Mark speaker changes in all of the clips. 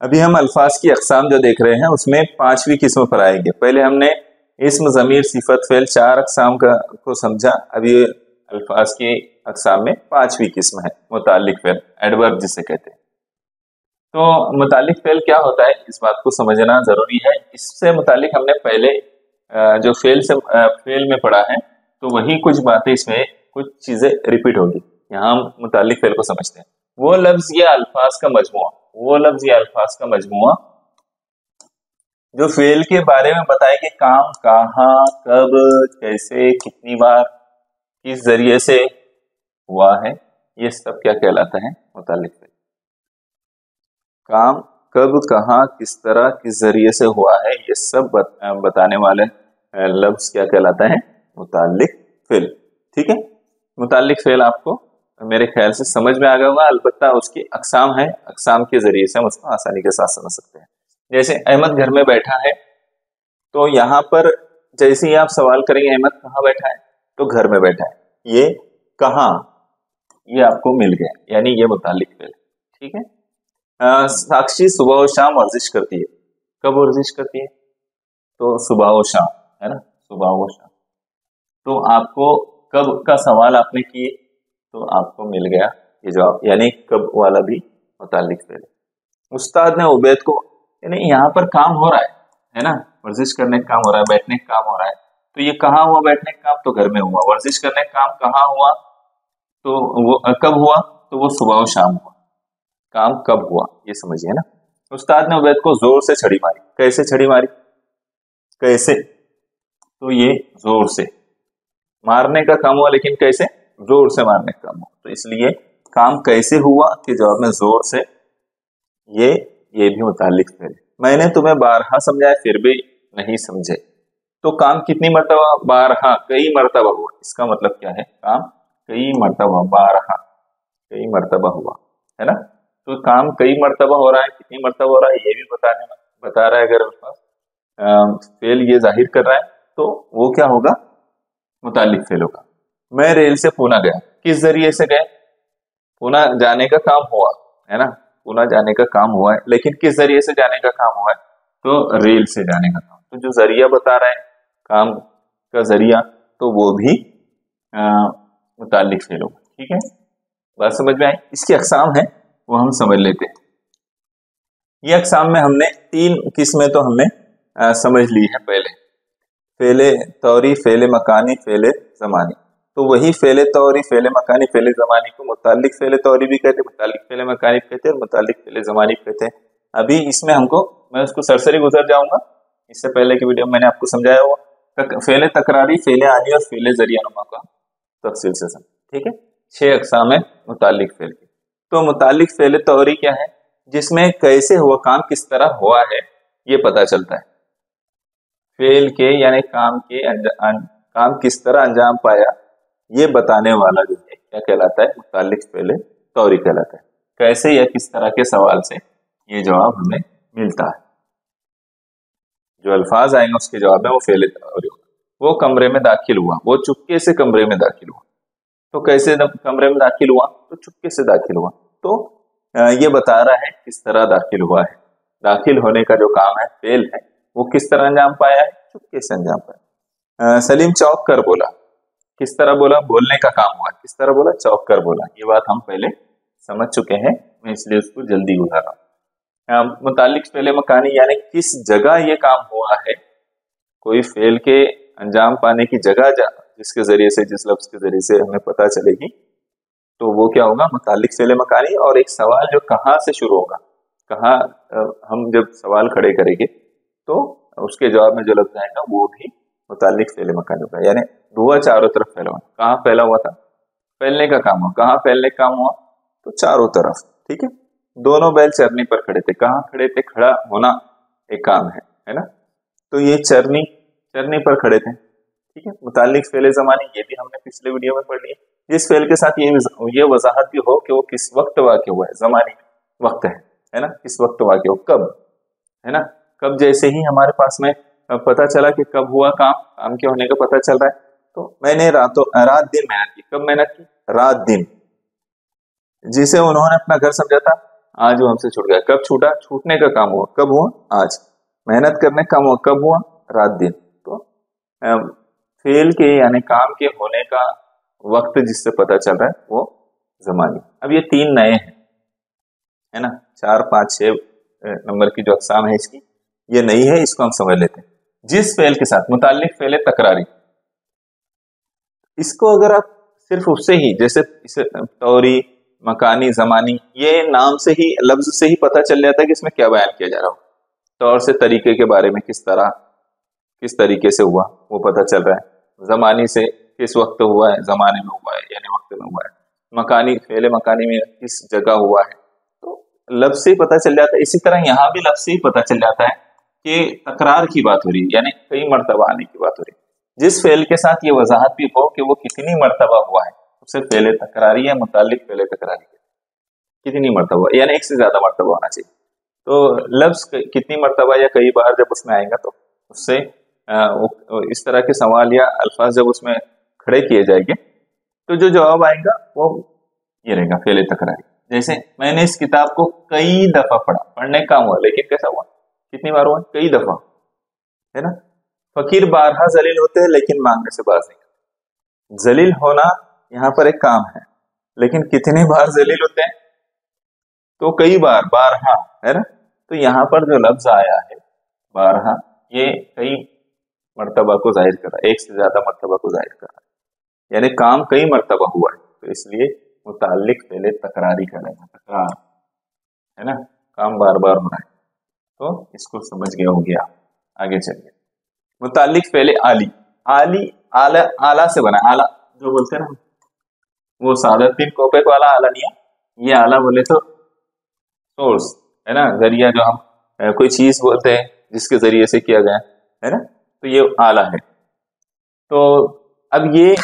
Speaker 1: अभी हम अल्फाज की अकसाम जो देख रहे हैं उसमें पांचवी किस्म पर आएंगे। पहले हमने इस्म, ज़मीर, सिफत, फेल चार अकसाम को समझा। अभी अल्फाज की अकसाम में पांचवी किस्म है मुताल्लिक फेल, एडवर्ब जिसे कहते हैं। तो मुताल्लिक फेल क्या होता है इस बात को समझना जरूरी है। इससे मुताल्लिक हमने पहले जो फेल में पढ़ा है, तो वही कुछ बातें इसमें कुछ चीजें रिपीट होगी। यहाँ हम मुताल्लिक फेल को समझते हैं। वो लफ्ज या अल्फाज का मजमुआ, वो लफ्ज या अल्फाज का मजमुआ जो फेल के बारे में बताए कि काम कहाँ, कब, कैसे, कितनी बार, किस जरिए से हुआ है, ये सब क्या कहलाता है? मुताल्लिक फेल। काम कब, कहाँ, किस तरह, किस जरिए से हुआ है, ये सब बताने वाले लफ्ज क्या कहलाता है? मुताल्लिक फेल। ठीक है, मुताल्लिक फेल आपको मेरे ख्याल से समझ में आ गया होगा। अलबत्ता उसकी अकसाम है, अकसाम के जरिए से हम उसको आसानी के साथ समझ सकते हैं। जैसे अहमद घर में बैठा है, तो यहाँ पर जैसे ही आप सवाल करेंगे अहमद कहाँ बैठा है, तो घर में बैठा है। ये कहाँ, ये आपको मिल गया, यानी ये मुताल्लिक फेल। ठीक है। साक्षी सुबह और शाम वर्जिश करती है। कब वर्जिश करती है? तो सुबह और शाम, है ना, सुबह और शाम। तो आपको कब का सवाल आपने किए, तो आपको मिल गया ये जवाब, यानी कब वाला भी मुताल्लिक फेल है। उस्ताद ने उबैद को, यानी यहाँ पर काम हो रहा है ना, वर्जिश करने का काम हो रहा है, बैठने का काम हो रहा है। तो ये कहाँ हुआ बैठने का काम? तो घर में हुआ। वर्जिश करने का काम कहाँ हुआ? तो वो कब हुआ? तो वो सुबह और शाम हुआ। काम कब हुआ ये समझिए ना। उस्ताद ने उबैद को जोर से छड़ी मारी। कैसे छड़ी मारी? कैसे? तो ये जोर से मारने का काम हुआ, लेकिन कैसे? जोर से मारने का काम हुआ। तो इसलिए काम कैसे हुआ के जवाब में जोर से, ये भी मुताल्लिक फेल है। मैंने तुम्हें बारहा समझाया फिर भी नहीं समझे। तो काम कितनी मर्तबा? बारहा, कई मर्तबा हुआ। इसका मतलब क्या है? काम कई मर्तबा, बारहा कई मर्तबा हुआ, है ना। तो काम कई मर्तबा हो रहा है, कितनी मर्तबा हो रहा है ये भी बता रहा है। अगर फेल ये जाहिर कर रहा है तो वो क्या होगा? मुताल्लिक फेल होगा। मैं रेल से पूना गया। किस जरिए से गए? पूना जाने का काम हुआ, है ना, पूना जाने का काम हुआ है, लेकिन किस जरिए से जाने का काम हुआ है? तो रेल से जाने का काम। तो जो जरिया बता रहा है काम का जरिया, तो वो भी मुताल्लिक फेल होगा। ठीक है, बात समझ में आई? इसकी अकसाम है वो हम समझ लेते हैं। ये अकसाम में हमने तीन किस्में तो हमने समझ ली है पहले, फेले तौरी, फेले मकानी, फेले जमानी। तो वही फेले तौरी, फेले मकानी, फेले जमानी को मुताल्लिक फेले तौरी भी कहते हैं, मुताल्लिक फेले मकानी कहते हैं और मुताल्लिक फेले जमानी कहते हैं। अभी इसमें मैं उसको सरसरी गुजर जाऊंगा। इससे पहले की वीडियो में मैंने आपको समझाया हुआ फेले तकरारी, फेले आनी और फेले जरियानुमा का तफसील से समझ। ठीक है, 6 अकसाम है मुताल्लिक फेल की। तो मुताल्लिक फेले तौरी क्या है? जिसमें कैसे हुआ, काम किस तरह हुआ है ये पता चलता है। फेल के यानी काम किस तरह अंजाम पाया, ये बताने वाला जो है क्या कहलाता है? मुताल्लिक फेले तौरी कहलाता है। कैसे या किस तरह के सवाल से ये जवाब हमें मिलता है। जो अल्फाज आएंगे उसके जवाब में वो फेले तौरी होगा। वो कमरे में दाखिल हुआ, वो चुपके से कमरे में दाखिल हुआ। तो कैसे कमरे में दाखिल हुआ? तो चुपके से दाखिल हुआ। तो ये बता रहा है किस तरह दाखिल हुआ है। दाखिल होने का जो काम है, फेल है, वो किस तरह अंजाम पाया है? चुपके से अंजाम पाया। सलीम चौंक कर बोला। किस तरह बोला? बोलने का काम हुआ। किस तरह बोला? चौंक कर बोला। ये बात हम पहले समझ चुके हैं, मैं इसलिए उसको जल्दी गुजार रहा हूँ। मुताल्लिक फेले मकानी यानी किस जगह ये काम हुआ है। कोई फेल के अंजाम पाने की जगह जिसके जरिए से, जिस लफ्ज के जरिए से हमें पता चलेगी, तो वो क्या होगा? मुताल्लिक फेले मकानी। और एक सवाल जो कहाँ से शुरू होगा, कहाँ हम जब सवाल खड़े करेंगे तो उसके जवाब में जो लफ्ज आएगा वो भी मुताल्लिक फेले मकानी होगा। यानी धुआं चारों तरफ फैला हुआ। कहाँ फैला हुआ था? फैलने का काम हुआ। कहाँ फैलने का काम हुआ? तो चारों तरफ। ठीक है, दोनों बैल चरनी पर खड़े थे। कहाँ खड़े थे? खड़ा होना एक काम है ना। तो ये चरनी पर खड़े थे। ठीक है, मुताल्लिक फेले ज़मानी, ये भी हमने पिछले वीडियो में पढ़ लिया। जिस फेल के साथ ये वजाहत भी हो कि वो किस वक्त वाक़ हुआ है। ज़मानी वक्त है ना, किस वक्त वाक़ हो, कब, है ना। कब जैसे ही हमारे पास में पता चला कि कब हुआ काम के होने का पता चल रहा है, तो मैंने रात दिन मेहनत की। कब मेहनत की? रात दिन। जिसे उन्होंने अपना घर समझा था, आज वो हमसे छूट गया। कब छूटा? छूटने का काम हुआ। कब हुआ? आज। मेहनत करने का काम हुआ। कब हुआ? रात दिन। तो फेल के यानी काम के होने का वक्त जिससे पता चल रहा है वो ज़मानी। अब ये 3 नए हैं, है ना। 4, 5, 6 नंबर की जो अक़साम है इसकी, ये नई है, इसको हम समझ लेते हैं। जिस फेल के साथ मुताल्लिक फेल तकरारी, इसको अगर आप सिर्फ उससे ही, जैसे तौरी, मकानी, ज़मानी, ये नाम से ही, लफ्ज से ही पता चल जाता है कि इसमें क्या बयान किया जा रहा हो। तौर से तरीके के बारे में, किस तरीके से हुआ वो पता चल रहा है। ज़मानी से किस वक्त हुआ है, ज़माने में हुआ है यानी वक्त में हुआ है। मकानी, फेल मकानी में किस जगह हुआ है, तो लफ्ज से ही पता चल जाता है। इसी तरह यहाँ भी लफ्ज से ही पता चल जाता है कि तकरार की बात हो रही है, यानी कई मरतबा आने की बात हो रही है। जिस फेल के साथ ये वजाहत भी हो कि वो कितनी मरतबा हुआ है, उसे फेल तकरारी या मुताल्लिक फेल तकरारी कितनी मरतबा, यानी एक से ज्यादा मरतबा होना चाहिए। तो लफ्ज कितनी मरतबा या कई बार जब उसमें आएगा तो उससे इस तरह के सवाल या अल्फाज जब उसमें खड़े किए जाएंगे तो जो जवाब आएगा वो ये रहेगा, फेल तकरारी। जैसे मैंने इस किताब को कई दफा पढ़ा, पढ़ने का हुआ, लेकिन कैसा हुआ? कितनी बार हुआ? कई दफा, है ना। फकीर बारहा जलील होते हैं लेकिन मांगने से बाज नहीं। जलील होना यहाँ पर एक काम है, लेकिन कितनी बार जलील होते हैं? तो कई बार, बारहा, है ना। तो यहाँ पर जो लफ्ज आया है बारहा, ये कई मर्तबा को जाहिर कर रहा है, एक से ज्यादा मर्तबा को जाहिर कर रहा है, यानी काम कई मर्तबा हुआ है, तो इसलिए मुताल्लिक फेल तकरारी कहलाएगा। तकरार, है ना, काम बार बार हो रहा है। तो इसको समझ गया हो गया। आगे चलिए। मुताल्लिक फेल आली, आला, आला से बना, आला जो बोलते हैं ना, वो सादतीन कोपेक वाला आला नहीं है, ये आला बोले तो सोर्स, है ना, जरिया, जो हम कोई चीज बोलते हैं जिसके जरिए से किया गया है ना, तो ये आला है। तो अब ये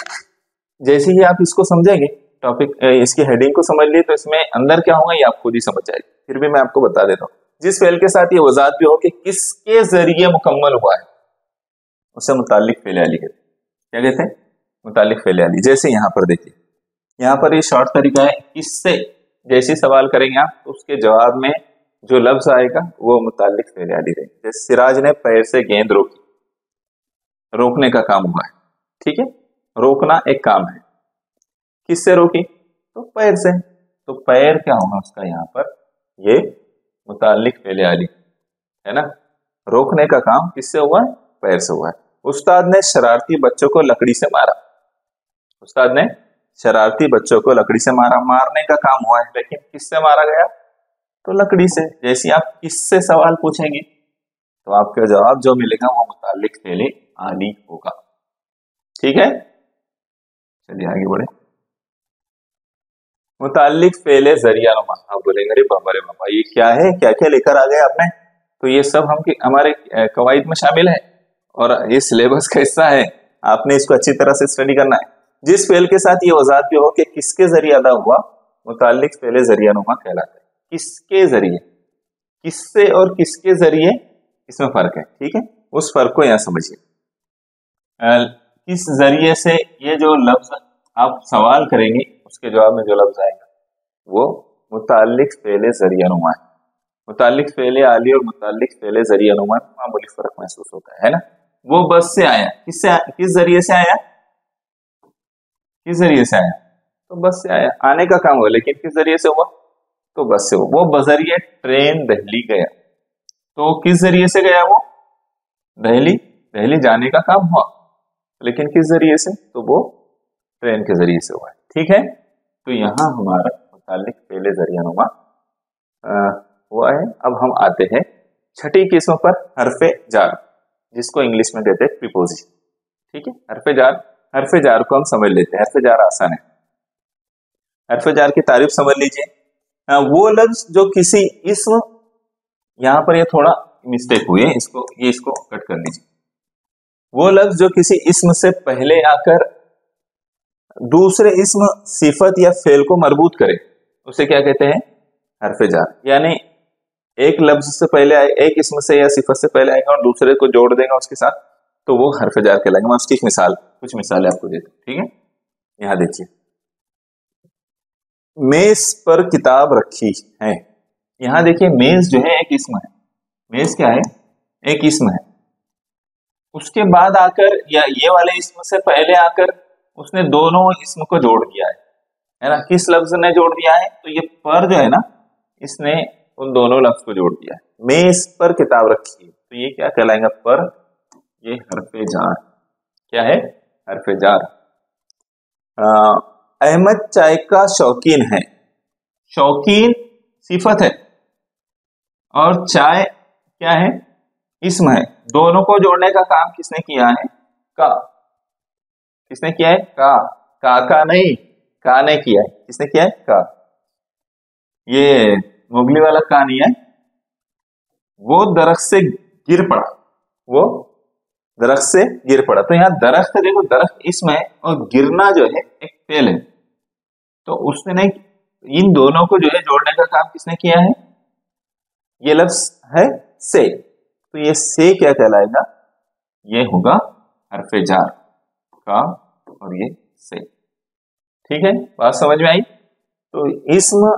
Speaker 1: जैसे ही आप इसको समझेंगे, टॉपिक इसकी हेडिंग को समझ लिए, तो इसमें अंदर क्या होगा ये आप खुद ही समझ जाएंगे। फिर भी मैं आपको बता देता हूँ, जिस फेल के साथ ये वजाहत भी हो कि किसके जरिए मुकम्मल हुआ है, उससे मुताल्लिक फेल आली कहते हैं। क्या कहते हैं? मुताल्लिक फेल आली। जैसे यहाँ पर देखिए, यहाँ पर ये शॉर्ट तरीका है, किससे जैसे सवाल करेंगे आप तो उसके जवाब में जो लफ्ज आएगा वो मुताल्लिक फेल आली रहेगा। जैसे सिराज ने पैर से गेंद रोकी, रोकने का काम हुआ है, ठीक है, रोकना एक काम है। किससे रोकी? तो पैर से। तो पैर क्या होगा उसका यहाँ पर? ये मुताल्लिक फेल आली, है ना। रोकने का काम किससे हुआ है? पैर से हुआ है। उस्ताद ने शरारती बच्चों को लकड़ी से मारा, उस्ताद ने शरारती बच्चों को लकड़ी से मारा, मारने का काम हुआ है, लेकिन किससे मारा गया? तो लकड़ी से। जैसे आप किससे सवाल पूछेंगे तो आपका जवाब जो मिलेगा वो मुताल्लिक फेल आली होगा। ठीक है, चलिए आगे बढ़े। मुताल्लिक फेल जरिया नुमा। आप बोलेंगे अरे बाबा रे बाबा, ये क्या है, क्या क्या लेकर आ गए आपने? तो ये सब हमारे कवायद में शामिल है और ये सिलेबस का हिस्सा है, आपने इसको अच्छी तरह से स्टडी करना है। जिस फेल के साथ ये वजाहत भी हो कि किसके जरिए अदा हुआ, मुताल्लिक फेल जरिया नुमा कहलाता है। किसके जरिए, किससे और किसके जरिए, इसमें फर्क है, ठीक है, उस फर्क को यहां समझिए। किस जरिए से, ये जो लफ्ज आप सवाल करेंगे उसके जवाब में जो लफ्ज आएगा वो मुताल्लिक फेल जरिया नुमा है। मुताल्लिक फेल आली और मुताल्लिक फेल जरिया नुमा में मामूली फर्क महसूस होता है ना। वो बस से आया, किस जरिए से आया? किस जरिए से आया? तो बस से आया, आने का काम हुआ, लेकिन किस जरिए से हुआ? तो बस से हुआ। वो बजरिए ट्रेन दिल्ली गया, तो किस जरिए से गया वो? दिल्ली जाने का काम हुआ, लेकिन किस जरिए से? तो वो ट्रेन के जरिए से हुआ है। ठीक है, तो यहाँ हमारा मुताल्लिक फेल जरिया नुमा हुआ है। अब हम आते हैं छठी किस्म पर, हरफे जार, जिसको इंग्लिश में कहते हैं प्रीपोजिशन। ठीक है, हरफे जार को हम समझ लेते हैं। हरफे जार आसान है। हरफे जार की तारीफ समझ लीजिए। वो लफ्ज जो किसी इस्म, यहाँ पर ये थोड़ा मिस्टेक हुई है, इसको कट कर लीजिए। वो लफ्ज जो किसी इस्म से पहले आकर दूसरे इस्म, सिफत या फेल को मरबूत करे, उसे क्या कहते हैं? हरफे जार। यानी एक लफ्ज से पहले आए, एक इस्म से या सिफत से पहले आएगा और दूसरे को जोड़ देगा उसके साथ, तो वो हरफे जार कहलाएगा। मैं उसकी कुछ मिसालें आपको देता हूं। ठीक है, यहां देखिए, मेज पर किताब रखी है, यहाँ देखिए मेज जो है एक इसम है, मेज क्या है, एक इसम है। उसके बाद आकर या ये वाले इसम से पहले आकर उसने दोनों इसम को जोड़ दिया है ना। किस लफ्ज ने जोड़ दिया है, तो ये पर जो है ना, इसने उन दोनों लफ्ज को जोड़ दिया है। मेज पर किताब रखी है, तो ये क्या कहलाएगा, पर। ये हरफे जार, क्या है, हरफे जार। अहमद चाय का शौकीन है, शौकीन सिफत है और चाय क्या है, इसम है। दोनों को जोड़ने का काम किसने किया है, का। किसने किया है, का नहीं, का ने किया है। किसने किया है, का। ये मुगली वाला का नहीं है। वो दरख्त से गिर पड़ा, वो दरख्त से गिर पड़ा। तो यहाँ दरख्त, देखो दरख्त इसमें है और गिरना जो है एक फेल है। तो उसने इन दोनों को जो है जोड़ने का काम किसने किया है, ये लफ्ज है से। तो ये से क्या कहलाएगा, ये होगा हरफे जार, का और ये से। ठीक है, बात समझ में आई। तो इस्म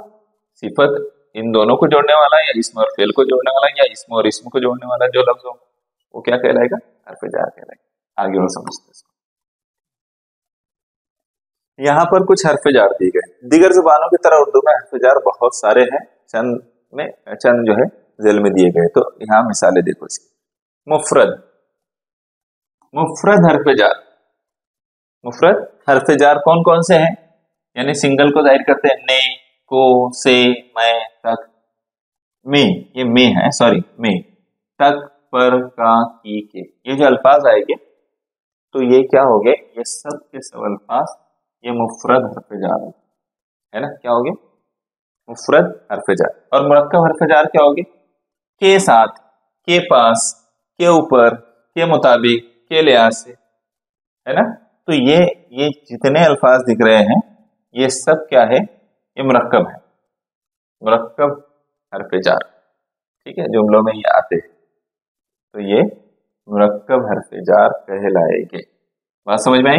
Speaker 1: सिफत इन दोनों को जोड़ने वाला, या इस्म और फेल को जोड़ने वाला, या इस्म और इस्म को जोड़ने वाला जो लफ्ज हो वो क्या कहलाएगा, हरफे जार कहलाएगा। आगे और समझते हैं। यहाँ पर कुछ हरफे जार दिए गए। दीगर जुबानों की तरह उर्दू में हरफे जार बहुत सारे हैं, चंद जो है जेल में दिए गए। तो यहाँ मिसालें देखो इसकी। मुफरद, मुफरद हरफे जार। मुफरद हरफे जार कौन कौन से हैं, यानी सिंगल को जाहिर करते हैं, ने, को, से, मैं, तक, में, ये में है, सॉरी में, तक, पर, का, की, के, ये जो अल्फाज आएंगे तो ये क्या हो गए, ये सब के सब अल्फाज ये मुफरद हरफे जार है ना। क्या हो गए, मुफरद हरफे जार। और मुरक्कब हरफे जार क्या हो गए, के साथ, के पास, के ऊपर, के मुताबिक, के लिहाज से, है ना। तो ये जितने अल्फाज दिख रहे हैं ये सब क्या है, ये मुरक्कब है, मुरक्कब हरफे जार। ठीक है, जुमलों में ये आते हैं तो ये मुरक्कब हरफे जार कहलाएंगे। बात समझ में आई।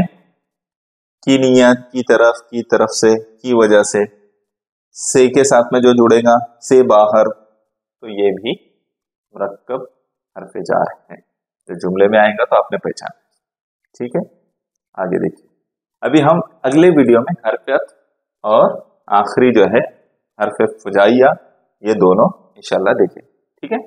Speaker 1: की नियत, की तरफ से, की वजह से के साथ में जो जुड़ेगा, से बाहर, तो ये भी मुरक्कब हरफे जार है। जो जुमले में आएगा तो आपने पहचाना। ठीक है, आगे देखिए। अभी हम अगले वीडियो में हरफत और आखिरी जो है हरफ फुजाइया, ये दोनों इंशाल्लाह देखें। ठीक है।